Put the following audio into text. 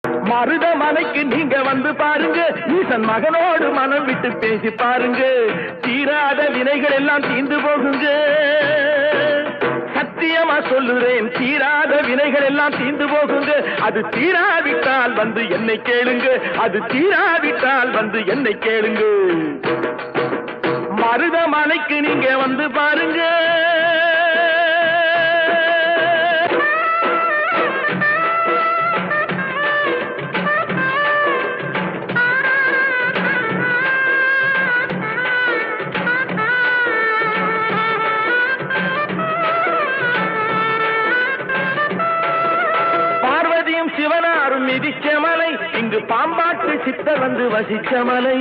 மருதமலைக்கு நீங்க வந்து பாருங்க, ஈசன் மகனோடு மனம் விட்டு பேசி பாருங்க, தீராத வினைகள் எல்லாம் தீர்ந்து போகுங்க. சத்தியமா சொல்லுறேன், தீராத வினைகள் எல்லாம் தீர்ந்து போகுங்க. அது தீராவிட்டால் வந்து என்னை கேளுங்க, அது தீராவிட்டால் வந்து என்னை கேளுங்க. மருதமலைக்கு நீங்க வந்து பாருங்க. சிவனாரும் மிதிச்ச மலை, இங்கு பாம்பாட்டு சித்தர் வந்து வசிச்ச மலை.